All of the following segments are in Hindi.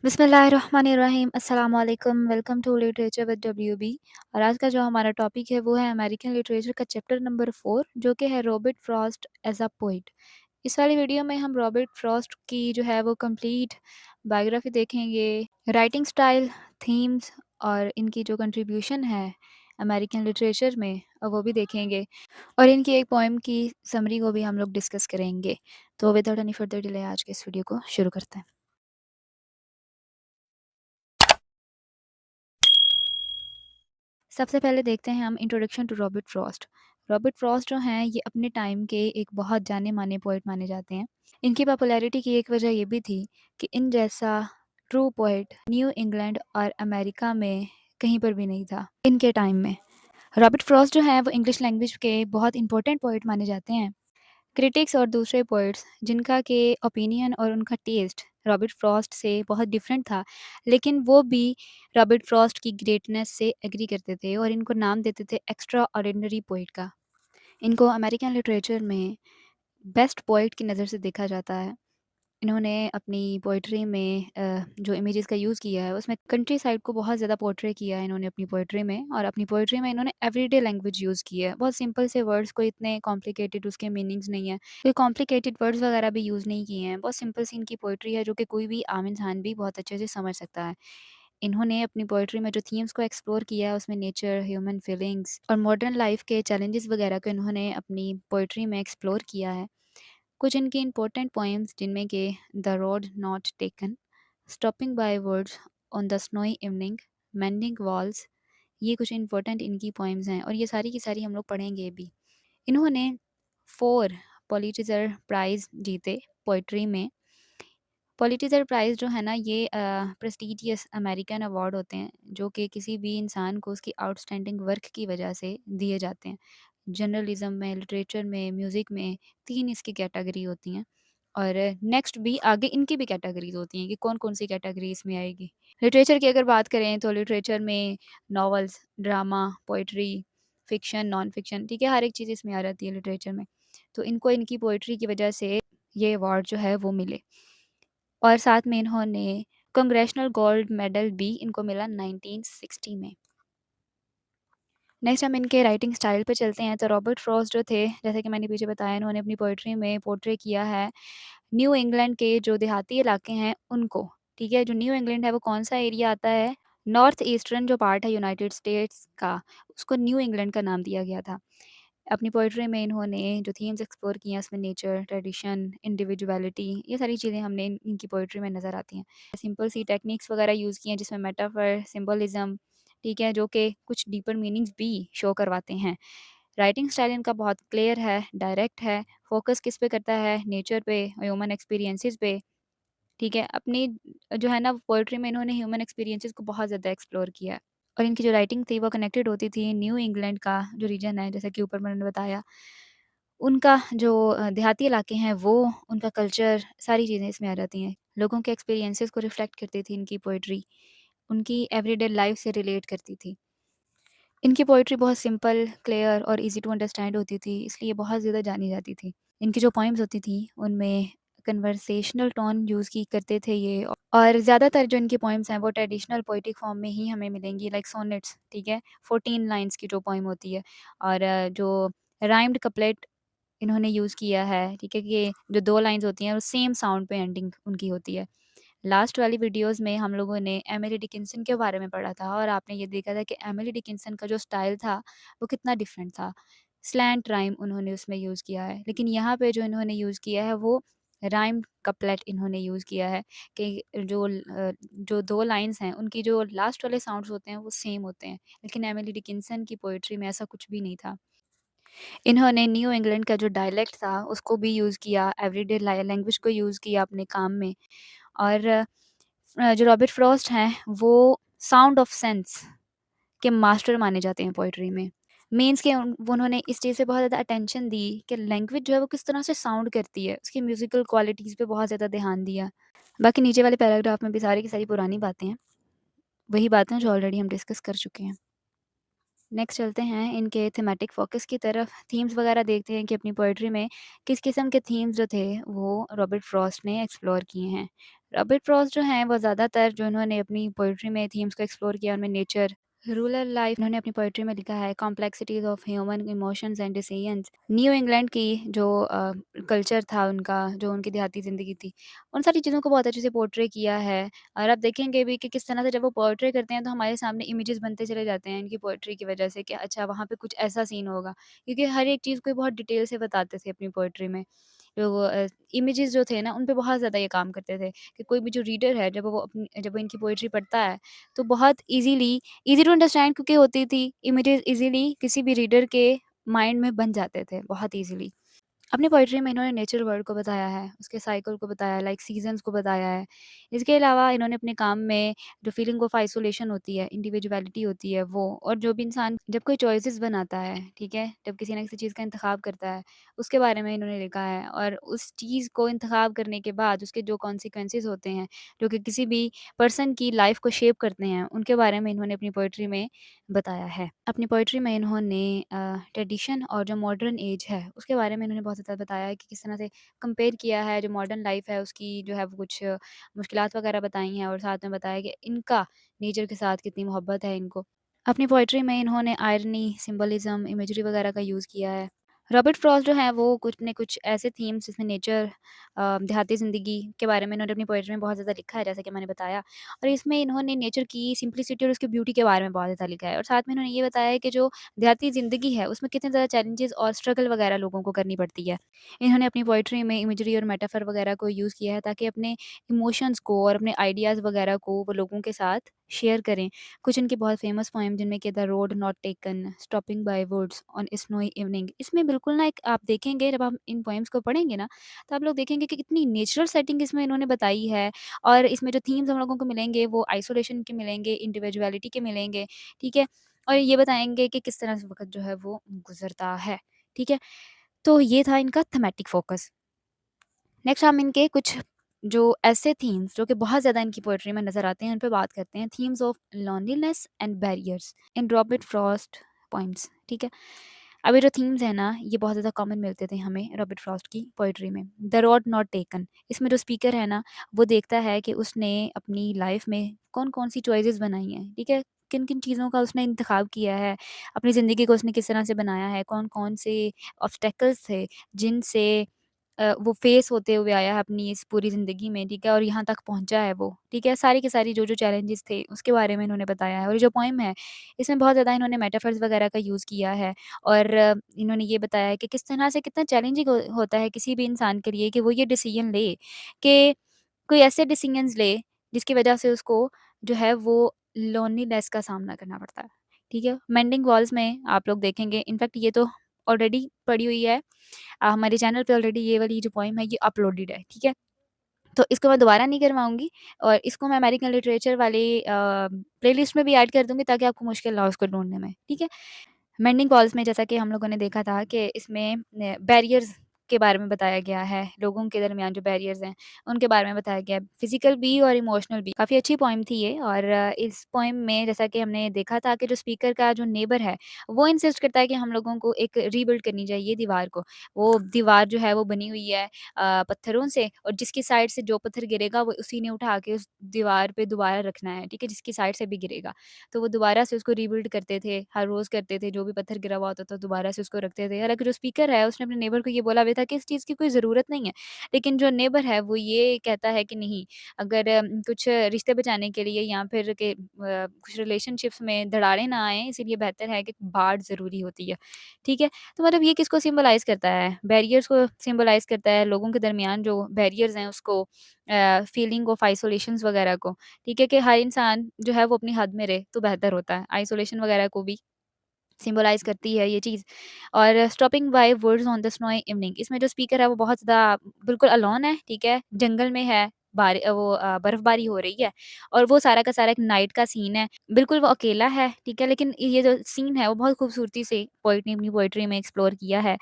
बिस्मिल्लाहिर्रहमानिर्रहीम अस्सलाम वालेकुम welcome to literature with WB. और आज का जो हमारा टॉपिक है वो है अमेरिकन लिटरेचर का चैप्टर नंबर 4 जो कि है Robert Frost as a poet. इस वाली वीडियो में हम रॉबर्ट फ्रॉस्ट की जो है वो कंप्लीट बायोग्राफी देखेंगे, राइटिंग स्टाइल, थीम्स और इनकी जो कंट्रीब्यूशन है अमेरिकन लिटरेचर में वो भी देखेंगे, और इनकी एक पोएम की समरी को भी हम लोग डिस्कस करेंगे। तो विदाउट एनी फर्दर डिले आज के इस वीडियो को शुरू करते हैं। सबसे पहले देखते हैं हम introduction to Robert Frost. Robert Frost जो हैं ये अपने टाइम के एक बहुत जाने माने पोइट माने जाते हैं। इनकी पॉपुलैरिटी की एक वजह ये भी थी कि इन जैसा ट्रू पोइट न्यू इंग्लैंड और अमेरिका में कहीं पर भी नहीं था इनके टाइम में। रॉबर्ट फ्रॉस्ट जो है वो इंग्लिश लैंग्वेज के बहुत इंपॉर्टेंट पोइट माने जाते हैं। क्रिटिक्स और दूसरे पोइट्स जिनका के ओपिनियन और उनका टेस्ट रॉबर्ट फ्रॉस्ट से बहुत डिफरेंट था, लेकिन वो भी रॉबर्ट फ्रॉस्ट की ग्रेटनेस से एग्री करते थे और इनको नाम देते थे एक्स्ट्रा ऑर्डिनरी पोइट का। इनको अमेरिकन लिटरेचर में बेस्ट पोइट की नज़र से देखा जाता है। इन्होंने अपनी पोइट्री में जो इमेजेस का यूज़ किया है उसमें कंट्री साइड को बहुत ज़्यादा पोर्ट्रे किया है इन्होंने अपनी पोइट्री में, और अपनी पोइट्री में इन्होंने एवरीडे लैंग्वेज यूज़ की है। बहुत सिंपल से वर्ड्स, कोई इतने कॉम्प्लिकेटेड उसके मीनिंग्स नहीं है, कोई कॉम्प्लिकेटेड वर्ड्स वगैरह भी यूज़ नहीं किए हैं। बहुत सिंपल सी इनकी पोइट्री है जो कि कोई भी आम इंसान भी बहुत अच्छे से समझ सकता है। इन्होंने अपनी पोइट्री में जो थीम्स को एक्सप्लोर किया है उसमें नेचर, ह्यूमन फीलिंग्स और मॉडर्न लाइफ के चैलेंजेस वगैरह को इन्होंने अपनी पोइट्री में एक्सप्लोर किया है। कुछ इनकी इंपॉर्टेंट पोएम्स जिनमें कि the road not taken, stopping by words on the snowy evening, mending walls, ये कुछ इंपॉर्टेंट इनकी पोएम्स हैं और ये सारी की सारी हम लोग पढ़ेंगे भी। इन्होंने 4 पोलिटिज़र प्राइज़ जीते पोइट्री में। पोलिटिज़र प्राइज़ जो है ना ये प्रेस्टिजियस अमेरिकन अवार्ड होते हैं जो कि किसी भी इंसान को उसकी आउटस्टैंडिंग वर्क की वजह से दिए जाते हैं। जर्नलिज़्म में, लिटरेचर में, म्यूज़िक में 3 इसकी कैटेगरी होती हैं, और नेक्स्ट भी आगे इनकी भी कैटेगरीज़ होती हैं कि कौन-कौन सी कैटेगरी इसमें आएगी। लिटरेचर की अगर बात करें तो लिटरेचर में novels, drama, poetry, fiction, non fiction, ठीक है, हर एक चीज़ इसमें आ जाती है लिटरेचर में। तो इनको इनकी पोएट्री की वजह से ये अवार्ड जो है वो मिले, और साथ में इन्होंने कांग्रेशनल गोल्ड मेडल भी इनको मिला 1960 में। नेक्स्ट हम इनके राइटिंग स्टाइल पे चलते हैं। तो रॉबर्ट फ्रॉस्ट जो थे, जैसे कि मैंने पीछे बताया, इन्होंने अपनी पोएट्री में पोर्ट्रे किया है न्यू इंग्लैंड के जो देहाती इलाके हैं उनको, ठीक है? जो न्यू इंग्लैंड है वो कौन-सा एरिया आता है? नॉर्थ ईस्टर्न जो पार्ट है यूनाइटेड स्टेट्स का, उसको न्यू इंग्लैंड का नाम दिया गया था। अपनी पोएट्री में इन्होंने जो थीम्स एक्सप्लोर किए हैं उसमें नेचर, ट्रेडिशन, इंडिविजुअलिटी, ये सारी चीज़ें हमने इनकी पोएट्री में नज़र आती हैं। सिंपल सी टेक्निक्स वगैरह यूज़ की हैं जिसमें मेटाफर, सिंबलिज़्म, ठीक है, जो कि कुछ डीपर मीनिंग्स भी शो करवाते हैं। राइटिंग स्टाइल इनका बहुत क्लियर है, डायरेक्ट है, फ़ोकस किस पे करता है? नेचर पे, ह्यूमन एक्सपीरियंसेस पे, ठीक है? अपनी जो है ना पोएट्री में इन्होंने ह्यूमन एक्सपीरियंसेस को बहुत ज़्यादा एक्सप्लोर किया है, और इनकी जो राइटिंग थी वो कनेक्टेड होती थी न्यू इंग्लैंड का जो रीजन है, जैसा कि ऊपर मैंने बताया, उनका जो देहाती इलाके हैं वो, उनका कल्चर, सारी चीज़ें इसमें आ जाती हैं। लोगों के एक्सपीरियंसेस को रिफ्लेक्ट करती थी इनकी पोएट्री, उनकी एवरीडे लाइफ़ से रिलेट करती थी। इनकी पोएट्री बहुत सिंपल, क्लियर और ईज़ी टू अंडरस्टैंड होती थी, इसलिए बहुत ज़्यादा जानी जाती थी। इनकी जो पोएम्स होती थी उनमें कन्वर्सेशनल टोन यूज़ की करते थे ये, और ज़्यादातर जो इनकी पोएम्स हैं वो ट्रेडिशनल पोएटिक फॉर्म में ही हमें मिलेंगी, लाइक सोनेट्स, ठीक है? 14 लाइन्स की जो पोएम होती है, और जो राइम्ड कपलेट इन्होंने यूज़ किया है, ठीक है? कि जो 2 लाइन्स होती हैं वो सेम साउंड पे एंडिंग उनकी होती है। लास्ट वाली वीडियोस में हम लोगों ने एमिली डिकिंसन के बारे में पढ़ा था, और आपने ये देखा था कि एमिली डिकिंसन का जो स्टाइल था वो कितना डिफरेंट था। स्लैंट राइम उन्होंने उसमें यूज़ किया है, लेकिन यहाँ पे जो इन्होंने यूज़ किया है वो राइम कपलेट इन्होंने यूज़ किया है कि जो 2 लाइन्स हैं उनकी जो लास्ट वाले साउंड्स होते हैं वो सेम होते हैं, लेकिन एमिली डिकिंसन की पोएट्री में ऐसा कुछ भी नहीं था। इन्होंने न्यू इंग्लैंड का जो डायलेक्ट था उसको भी यूज़ किया, एवरीडे लैंग्वेज को यूज़ किया अपने काम में, और जो रॉबर्ट फ्रॉस्ट हैं वो साउंड ऑफ सेंस के मास्टर माने जाते हैं पोएट्री में। मीन्स कि उन्होंने इस चीज़ से बहुत ज़्यादा अटेंशन दी कि लैंग्वेज जो है वो किस तरह से साउंड करती है, उसकी म्यूज़िकल क्वालिटीज़ पे बहुत ज़्यादा ध्यान दिया। बाकी नीचे वाले पैराग्राफ में भी सारी की सारी पुरानी बातें हैं, वही बातें जो ऑलरेडी हम डिस्कस कर चुके हैं। नेक्स्ट चलते हैं इनके थीमेटिक फ़ोकस की तरफ। थीम्स वगैरह देखते हैं कि अपनी पोएट्री में किस किस्म के थीम्स जो थे वो रॉबर्ट फ्रॉस्ट ने एक्सप्लोर किए हैं। रॉबर्ट फ्रॉस्ट जो हैं वो ज़्यादातर जो इन्होंने अपनी पोएट्री में थीम्स को एक्सप्लोर किया उनमें नेचर, रूरल लाइफ इन्होंने अपनी पोएट्री में लिखा है, complexities of human emotions and decisions, new England की जो कल्चर था उनका, जो उनकी देहाती ज़िंदगी थी, उन सारी चीज़ों को बहुत अच्छे से पोर्ट्रे किया है। और आप देखेंगे भी कि किस तरह से जब वो पोर्ट्रे करते हैं तो हमारे सामने इमेजेस बनते चले जाते हैं इनकी पोएट्री की वजह से कि अच्छा वहाँ पे कुछ ऐसा सीन होगा, क्योंकि हर एक चीज़ को बहुत डिटेल से बताते थे अपनी पोएट्री में। जो इमेजेस जो थे ना उन पे बहुत ज़्यादा ये काम करते थे कि कोई भी जो रीडर है जब वो इनकी पोएट्री पढ़ता है तो बहुत ईज़ी टू अंडरस्टैंड क्योंकि होती थी, इमेजेस ईज़िली किसी भी रीडर के माइंड में बन जाते थे बहुत ईज़िली। अपनी पोएट्री में इन्होंने नेचर वर्ल्ड को बताया है, उसके साइकिल को बताया है, लाइक सीज़न्स को बताया है। इसके अलावा इन्होंने अपने काम में जो फीलिंग ऑफ आइसोलेशन होती है, इंडिविजुअलिटी होती है वो, और जो भी इंसान जब कोई चॉइसेस बनाता है, ठीक है? जब किसी न किसी चीज़ का इंतखाब करता है, उसके बारे में इन्होंने लिखा है और उस चीज़ को इंतखाब करने के बाद उसके जो कॉन्सिक्वेंसेज़ होते हैं, जो कि किसी भी पर्सन की लाइफ़ को शेप करते हैं, उनके बारे में इन्होंने अपनी पोएट्री में बताया है। अपनी पोएट्री में इन्होंने ट्रेडिशन और जो मॉडर्न एज है, उसके बारे में इन्होंने बहुत ज़्यादा बताया है कि किस तरह से कंपेयर किया है, जो मॉडर्न लाइफ़ है उसकी जो है वो कुछ मुश्किलात वगैरह बताई हैं और साथ में बताया कि इनका नेचर के साथ कितनी मोहब्बत है इनको। अपनी पोएट्री में इन्होंने आयरनी, सिंबलिज़्म, इमेजरी वगैरह का यूज़ किया है। रॉबर्ट फ्रॉस्ट जो हैं वो कुछ ऐसे थीम्स जिसमें नेचर देहाती ज़िंदगी के बारे में इन्होंने अपनी पोएट्री में बहुत ज़्यादा लिखा है, जैसा कि मैंने बताया। और इसमें इन्होंने नेचर की सिम्प्लिसिटी और उसकी ब्यूटी के बारे में बहुत ज़्यादा लिखा है और साथ में इन्होंने ये बताया है कि जो देहाती ज़िंदगी है उसमें कितने ज़्यादा चैलेंजेस और स्ट्रगल वगैरह लोगों को करनी पड़ती है। इन्होंने अपनी पोएट्री में इमेजरी और मेटाफर वगैरह को यूज़ किया है ताकि अपने इमोशंस को और अपने आइडियाज़ वगैरह को वो लोगों के साथ शेयर करें। कुछ इनकी बहुत फ़ेमस पोएम जिनमें कि the road not taken, stopping by woods on a snowy evening, इसमें बिल्कुल ना एक आप देखेंगे जब आप इन पोएम्स को पढ़ेंगे ना, तो आप लोग देखेंगे कि कितनी नेचुरल सेटिंग इसमें इन्होंने बताई है और इसमें जो थीम्स हम लोगों को मिलेंगे वो आइसोलेशन के मिलेंगे, इंडिविजुअलिटी के मिलेंगे, ठीक है? और ये बताएँगे कि किस तरह से वक़्त जो है वो गुज़रता है, ठीक है? तो ये था इनका थीमेटिक फ़ोकस। नेक्स्ट हम इनके कुछ जो ऐसे थीम्स जो कि बहुत ज़्यादा इनकी पोएट्री में नज़र आते हैं, उन पे बात करते हैं। Themes of loneliness and barriers in Robert Frost poems, ठीक है? अब ये जो थीम्स हैं ना, ये बहुत ज़्यादा कॉमन मिलते थे हमें रॉबर्ट फ्रॉस्ट की पोएट्री में। द रोड नॉट टेकन, इसमें जो स्पीकर है ना, वो देखता है कि उसने अपनी लाइफ़ में कौन-कौन सी चॉइसेस बनाई हैं, ठीक है? किन-किन चीज़ों का उसने इंतखाब किया है, अपनी ज़िंदगी को उसने किस तरह से बनाया है, कौन-कौन से ऑब्स्टेकल्स थे जिनसे वो फेस होते हुए आया है अपनी इस पूरी ज़िंदगी में, ठीक है? और यहाँ तक पहुँचा है वो, ठीक है? सारी की सारी जो-जो चैलेंजेस थे, उसके बारे में इन्होंने बताया है और ये जो पोएम है, इसमें बहुत ज़्यादा इन्होंने मेटाफर्स वगैरह का यूज़ किया है और इन्होंने ये बताया है कि किस तरह से कितना चैलेंजिंग होता है किसी भी इंसान के लिए कि वो ये डिसीज़न ले कि कोई ऐसे डिसीज़न्स ले, जिसकी वजह से उसको जो है वो लोनलीनेस का सामना करना पड़ता है, ठीक है? मेंडिंग वॉल्स में आप लोग देखेंगे, इनफैक्ट ये तो ऑलरेडी पड़ी हुई है। हमारे चैनल पे ऑलरेडी ये वाली जो पोएम है ये अपलोडेड है, ठीक है? तो इसको मैं दोबारा नहीं करवाऊँगी और इसको मैं अमेरिकन लिटरेचर वाले प्लेलिस्ट में भी ऐड कर दूँगी ताकि आपको मुश्किल ना हो उसको ढूँढने में, ठीक है? मेंडिंग वॉल्स में जैसा कि हम लोगों ने देखा था कि इसमें बैरियर्स के बारे में बताया गया है, लोगों के दरमियान जो बैरियर्स हैं, उनके बारे में बताया गया है, फिज़िकल भी और इमोशनल भी। काफ़ी अच्छी पोएम थी ये और इस पोएम में जैसा कि हमने देखा था कि जो स्पीकर का जो नेबर है, वो इंसिस्ट करता है कि हम लोगों को एक रीबिल्ड करनी चाहिए दीवार को। वो दीवार जो है वो बनी हुई है पत्थरों से और जिसकी साइड से जो पत्थर गिरेगा वो उसी ने उठा के उस दीवार पे दोबारा रखना है, ठीक है? जिसकी साइड से भी गिरेगा। तो वो दोबारा से उसको रीबिल्ड करते थे, हर रोज़ करते थे, जो भी पत्थर गिरा हुआ होता था दोबारा से उसको रखते थे। हालाँकि जो स्पीकर है उसने अपने नेबर को ये बोला भी था कि इस चीज़ की कोई ज़रूरत नहीं है। लेकिन जो नेबर है वो ये कहता है कि नहीं, अगर कुछ रिश्ते बचाने के लिए या फिर कुछ रिलेशनशिप्स में दरारें ना आएँ इसीलिए बेहतर है कि बाड़ ज़रूरी होती है। ठीक है? तो मतलब ये किसको सिम्बलाइज़ करता है? बैरियर्स को सिम्बलाइज़ करता है, लोगों के दरमियान जो बैरियर्स हैं उसको फीलिंग ऑफ आइसोलेशंस वगैरह को। ठीक है कि हर इंसान जो है वो अपनी हद में रहे तो बेहतर होता है। आइसोलेशन वगैरह को भी सिम्बलाइज़ करती है ये चीज़। और stopping by woods on the snowy evening, इसमें जो स्पीकर है वो बहुत ज़्यादा बिल्कुल अलोन है, ठीक है? जंगल में है, बर्फ़बारी हो रही है और वो सारा का सारा एक नाइट का सीन है। बिल्कुल वो अकेला है, ठीक है? लेकिन ये जो सीन है वो बहुत खूबसूरती से पोएट ने अपनी पोएट्री में एक्सप्लोर किया है।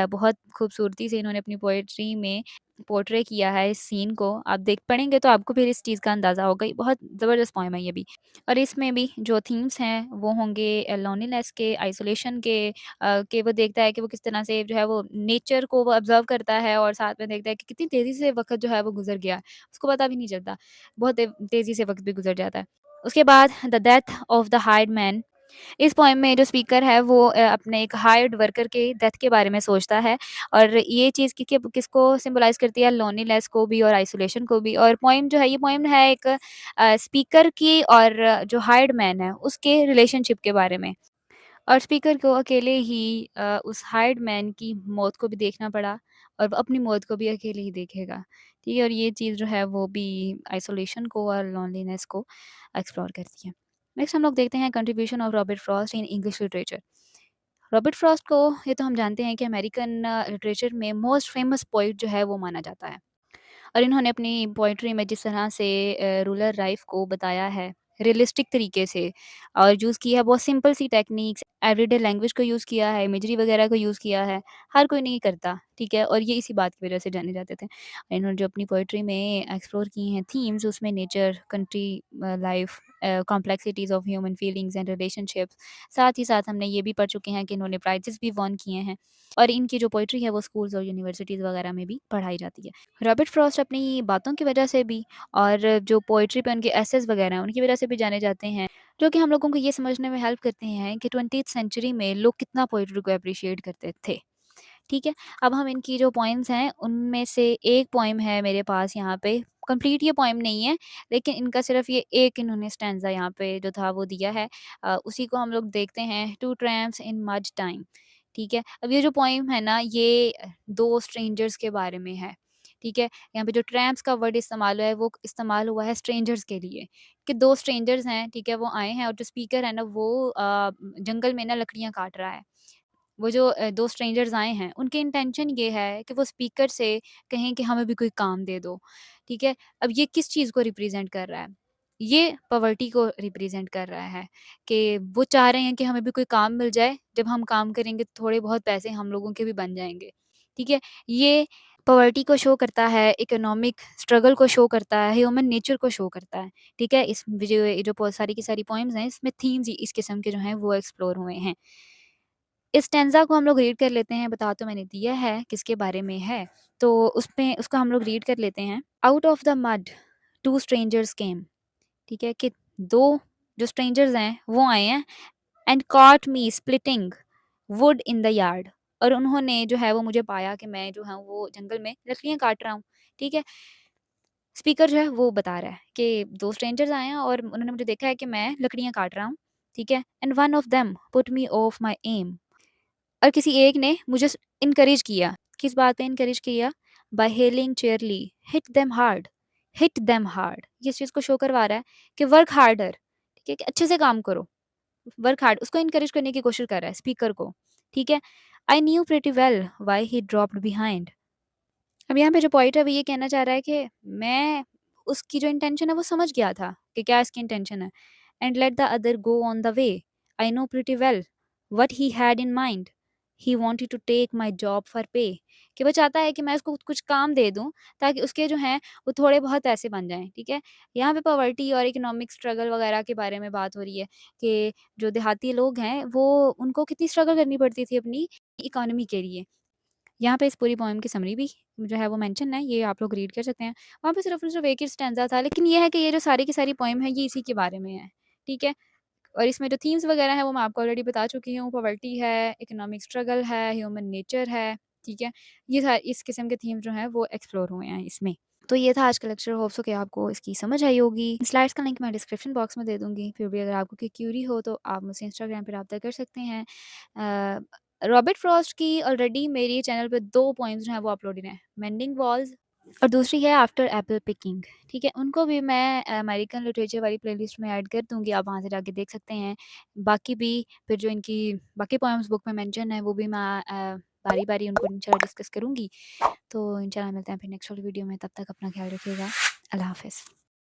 बहुत खूबसूरती से इन्होंने अपनी पोएट्री में पोर्ट्रे किया है इस सीन को। आप देख पढ़ेंगे तो आपको फिर इस चीज़ का अंदाज़ा होगा। ये बहुत ज़बरदस्त पोएम है ये भी। और इसमें भी जो थीम्स हैं वो होंगे लोनलीनेस के, आइसोलेशन के वो देखता है कि वो किस तरह से जो है वो नेचर को वो ऑब्ज़र्व करता है और साथ में देखता है कि कितनी तेज़ी से वक़्त जो है वो गुज़र गया है। उसको पता भी नहीं चलता। बहुत तेज़ी से वक़्त भी गुज़र जाता है। उसके बाद the death of the hired man. इस पोएम में जो स्पीकर है वो अपने एक हायर्ड वर्कर के डेथ के बारे में सोचता है और ये चीज़ किसको सिम्बलाइज़ करती है, लोनलीनेस को भी और आइसोलेशन को भी। और पोएम जो है ये पोएम है एक स्पीकर की और जो हायर्ड मैन है उसके रिलेशनशिप के बारे में। और स्पीकर को अकेले ही उस हायर्ड मैन की मौत को भी देखना पड़ा और वो अपनी मौत को भी अकेले ही देखेगा। ठीक है? और ये चीज़ जो है वो भी आइसोलेशन को और लोनलीनेस को एक्सप्लोर करती है। नेक्स्ट हम लोग देखते हैं contribution of Robert Frost in English literature. Robert Frost को ये तो हम जानते हैं कि अमेरिकन लिटरेचर में मोस्ट फेमस पोएट जो है वो माना जाता है। और इन्होंने अपनी पोएट्री में जिस तरह से रूरल लाइफ को बताया है रियलिस्टिक तरीके से और यूज़ किया है बहुत सिंपल सी टेक्निक्स, एवरीडे लैंग्वेज को यूज़ किया है, इमेजरी वगैरह को यूज़ किया है, हर कोई नहीं करता, ठीक है? और ये इसी बात की वजह से जाने जाते थे। इन्होंने जो अपनी पोएट्री में एक्सप्लोर की हैं थीम्स उसमें nature, country life, complexities of human feelings and relationships, साथ ही साथ हमने ये भी पढ़ चुके हैं कि इन्होंने प्राइज़ेस भी वॉन किए हैं और इनकी जो पोएट्री है वो स्कूल्स और यूनिवर्सिटीज़ वगैरह में भी पढ़ाई जाती है। रॉबर्ट फ्रॉस्ट अपनी बातों की वजह से भी और जो पोएट्री पे उनके एसेस वगैरह हैं, उनकी वजह से भी जाने जाते हैं, जो कि हम लोगों को ये समझने में हेल्प करते हैं कि 20th सेंचुरी में लोग कितना पोएट्री को एप्रिशिएट करते थे। ठीक है? अब हम इनकी जो पोएम्स हैं, उनमें से एक पोएम है मेरे पास यहाँ पे, कंप्लीट ये पोएम नहीं है, लेकिन इनका सिर्फ़ ये एक इन्होंने स्टैन्ज़ा यहाँ पे जो था वो दिया है। उसी को हम लोग देखते हैं, टू ट्रैम्प्स इन मड टाइम, ठीक है? अब ये जो पोएम है ना, ये 2 स्ट्रेंजर्स के बारे में है, ठीक है? यहाँ पे जो ट्रैम्प्स का वर्ड इस्तेमाल हुआ है, वो इस्तेमाल हुआ है स्ट्रेंजर्स के लिए, कि 2 स्ट्रेंजर्स हैं, ठीक है? वो आए हैं और जो स्पीकर है ना, वो जंगल में ना लकड़ियाँ काट रहा है। वो जो 2 स्ट्रेंजर्स आए हैं, उनकी इंटेंशन ये है कि वो स्पीकर से कहें कि हमें भी कोई काम दे दो, ठीक है? अब ये किस चीज़ को रिप्रेज़ेंट कर रहा है? ये पॉवर्टी को रिप्रेज़ेंट कर रहा है कि वो चाह रहे हैं कि हमें भी कोई काम मिल जाए, जब हम काम करेंगे तो थोड़े बहुत पैसे हम लोगों के भी बन जाएँगे, ठीक है? ये पॉवर्टी को शो करता है, इकोनॉमिक स्ट्रगल को शो करता है, ह्यूमन नेचर को शो करता है, ठीक है? इस जो ये जो सारी की सारी पोएम्स हैं, इसमें थीम्स ही इस किस्म के जो हैं वो एक्सप्लोर हुए हैं। इस स्टैन्ज़ा को हम लोग रीड कर लेते हैं, बता तो मैंने दिया है किसके बारे में है, तो उसमें उसको हम लोग रीड कर लेते हैं। Out of the mud two strangers came, ठीक है? कि 2 जो स्ट्रेंजर्स हैं वो आए हैं and caught me splitting would in the yard, और उन्होंने जो है वो मुझे पाया कि मैं जो हूँ वो जंगल में लकड़ियाँ काट रहा हूँ, ठीक है? स्पीकर जो है वो बता रहा है कि 2 स्ट्रेंजर्स आए हैं और उन्होंने मुझे देखा है कि मैं लकड़ियाँ काट रहा हूँ, ठीक है? And one of them put me off my aim, और किसी एक ने मुझे इनकरेज किया। किस बात पे इनकरेज किया? By hailing cheerily, hit them hard. ये इस चीज़ को शो करवा रहा है कि वर्क हार्डर, ठीक है? कि अच्छे से काम करो, वर्क हार्ड, उसको इनकरेज करने की कोशिश कर रहा है स्पीकर को, ठीक है? I knew pretty well why he dropped behind. अब यहाँ पे जो पॉइंट है वो ये कहना चाह रहा है कि मैं उसकी जो इंटेंशन है वो समझ गया था कि क्या इसकी इंटेंशन है। And let the other go on the way, I know pretty well what he had in mind, he wanted to take my job for pay, कि वो चाहता है कि मैं उसको कुछ काम दे दूं ताकि उसके जो हैं वो थोड़े बहुत पैसे बन जाएं, ठीक है? यहाँ पे पॉवर्टी और इकोनॉमिक स्ट्रगल वगैरह के बारे में बात हो रही है कि जो देहाती लोग हैं वो उनको कितनी स्ट्रगल करनी पड़ती थी अपनी इकोनॉमी के लिए। यहाँ पे इस पूरी पोएम की समरी भी जो है वो मेंशन है, ये आप लोग रीड कर सकते हैं। वहाँ पे सिर्फ़ और सिर्फ़ एक ही स्टैन्ज़ा था, लेकिन ये है कि ये जो सारी की सारी पोएम है ये इसी के बारे में है, ठीक है? और इसमें जो थीम्स वगैरह हैं वो मैं आपको ऑलरेडी बता चुकी हूँ, पॉवर्टी है, इकोनॉमिक स्ट्रगल है, ह्यूमन नेचर है, ठीक है? ये इस किस्म के थीम जो हैं वो एक्सप्लोर हुए हैं इसमें। तो ये था आज का लेक्चर, होप सो कि आपको इसकी समझ आई होगी। स्लाइड्स का लिंक मैं डिस्क्रिप्शन बॉक्स में दे दूँगी, फिर भी अगर आपको कोई क्यूरी हो तो आप मुझसे इंस्टाग्राम पे राब्ता कर सकते हैं। रॉबर्ट फ्रॉस्ट की ऑलरेडी मेरे चैनल पे 2 पोएम्स जो हैं वो अपलोडेड हैं, मेंडिंग वॉल्स और दूसरी है आफ्टर एपल पिकिंग, ठीक है? उनको भी मैं अमेरिकन लिटरेचर वाली प्लेलिस्ट में ऐड कर दूँगी, आप वहाँ से जाके देख सकते हैं। बाकी भी फिर जो इनकी बाकी पोएम्स बुक में मेंशन है वो भी मैं बारी-बारी उनको इंशाल्लाह डिस्कस करूँगी। तो इंशाल्लाह मिलते हैं फिर नेक्स्ट वाली वीडियो में, तब तक अपना ख्याल रखिएगा। अल्लाह हाफ़िज़।